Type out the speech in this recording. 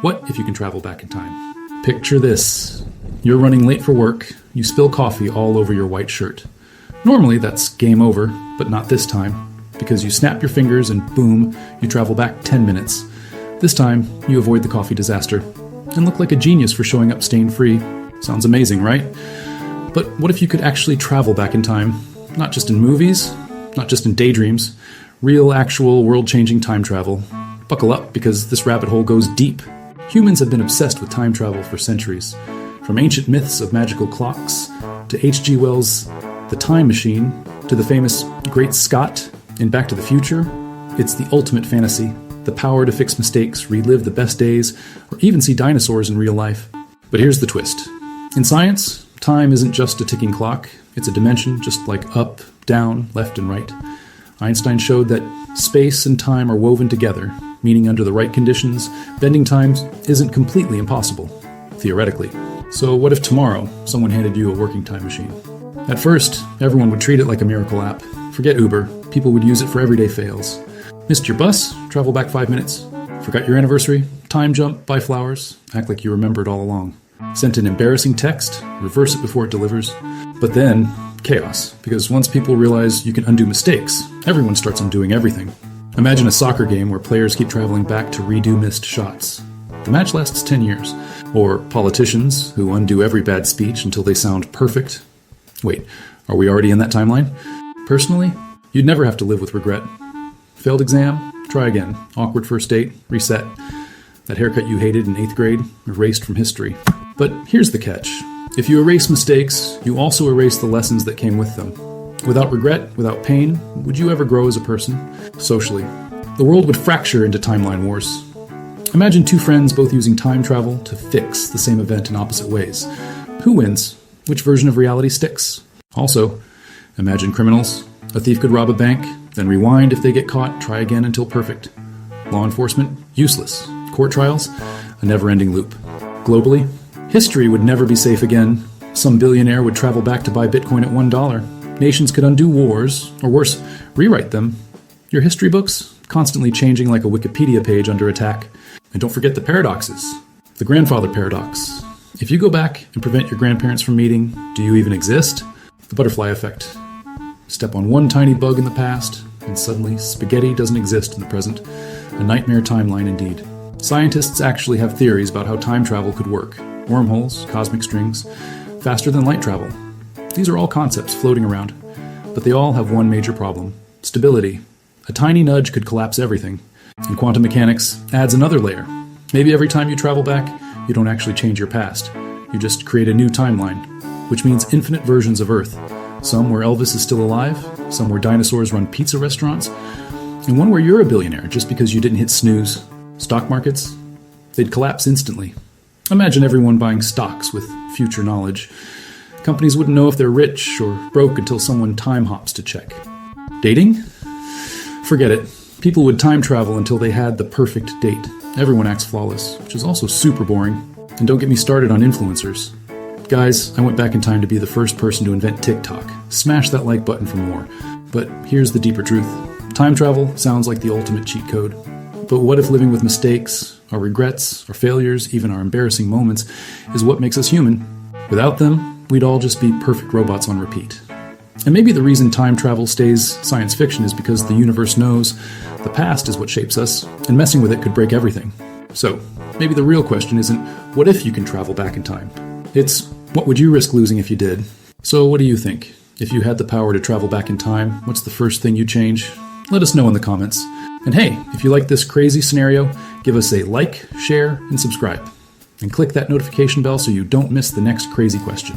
What if you can travel back in time? Picture this. You're running late for work. You spill coffee all over your white shirt. Normally that's game over, but not this time, because you snap your fingers and boom, you travel back 10 minutes. This time, you avoid the coffee disaster and look like a genius for showing up stain-free. Sounds amazing, right? But what if you could actually travel back in time? Not just in movies, not just in daydreams, real, actual, world-changing time travel. Buckle up, because this rabbit hole goes deep. Humans have been obsessed with time travel for centuries. From ancient myths of magical clocks, to H.G. Wells' The Time Machine, to the famous Great Scott in Back to the Future, it's the ultimate fantasy. The power to fix mistakes, relive the best days, or even see dinosaurs in real life. But here's the twist. In science, time isn't just a ticking clock. It's a dimension just like up, down, left, and right. Einstein showed that space and time are woven together, meaning under the right conditions, bending time isn't completely impossible, theoretically. So what if tomorrow someone handed you a working time machine? At first, everyone would treat it like a miracle app. Forget Uber, people would use it for everyday fails. Missed your bus? Travel back 5 minutes. Forgot your anniversary? Time jump, buy flowers, act like you remembered all along. Sent an embarrassing text? Reverse it before it delivers. But then, chaos, because once people realize you can undo mistakes, everyone starts undoing everything. Imagine a soccer game where players keep traveling back to redo missed shots. The match lasts 10 years. Or politicians who undo every bad speech until they sound perfect. Wait, are we already in that timeline? Personally, you'd never have to live with regret. Failed exam? Try again. Awkward first date? Reset. That haircut you hated in 8th grade? Erased from history. But here's the catch. If you erase mistakes, you also erase the lessons that came with them. Without regret, without pain, would you ever grow as a person? Socially. The world would fracture into timeline wars. Imagine two friends both using time travel to fix the same event in opposite ways. Who wins? Which version of reality sticks? Also, imagine criminals. A thief could rob a bank, then rewind if they get caught, try again until perfect. Law enforcement? Useless. Court trials? A never-ending loop. Globally, history would never be safe again. Some billionaire would travel back to buy Bitcoin at $1. Nations could undo wars, or worse, rewrite them. Your history books? Constantly changing like a Wikipedia page under attack. And don't forget the paradoxes. The grandfather paradox. If you go back and prevent your grandparents from meeting, do you even exist? The butterfly effect. Step on one tiny bug in the past, and suddenly spaghetti doesn't exist in the present. A nightmare timeline indeed. Scientists actually have theories about how time travel could work. Wormholes, cosmic strings, faster than light travel. These are all concepts floating around, but they all have one major problem. Stability. A tiny nudge could collapse everything. And quantum mechanics adds another layer. Maybe every time you travel back, you don't actually change your past. You just create a new timeline, which means infinite versions of Earth. Some where Elvis is still alive, some where dinosaurs run pizza restaurants, and one where you're a billionaire just because you didn't hit snooze. Stock markets? They'd collapse instantly. Imagine everyone buying stocks with future knowledge. Companies wouldn't know if they're rich or broke until someone time hops to check. Dating? Forget it. People would time travel until they had the perfect date. Everyone acts flawless, which is also super boring. And don't get me started on influencers. Guys, I went back in time to be the first person to invent TikTok. Smash that like button for more. But here's the deeper truth. Time travel sounds like the ultimate cheat code. But what if living with mistakes, our regrets, our failures, even our embarrassing moments, is what makes us human? Without them, we'd all just be perfect robots on repeat. And maybe the reason time travel stays science fiction is because the universe knows the past is what shapes us, and messing with it could break everything. So, maybe the real question isn't, what if you can travel back in time? It's, what would you risk losing if you did? So what do you think? If you had the power to travel back in time, what's the first thing you'd change? Let us know in the comments. And hey, if you like this crazy scenario, give us a like, share, and subscribe. And click that notification bell so you don't miss the next crazy question.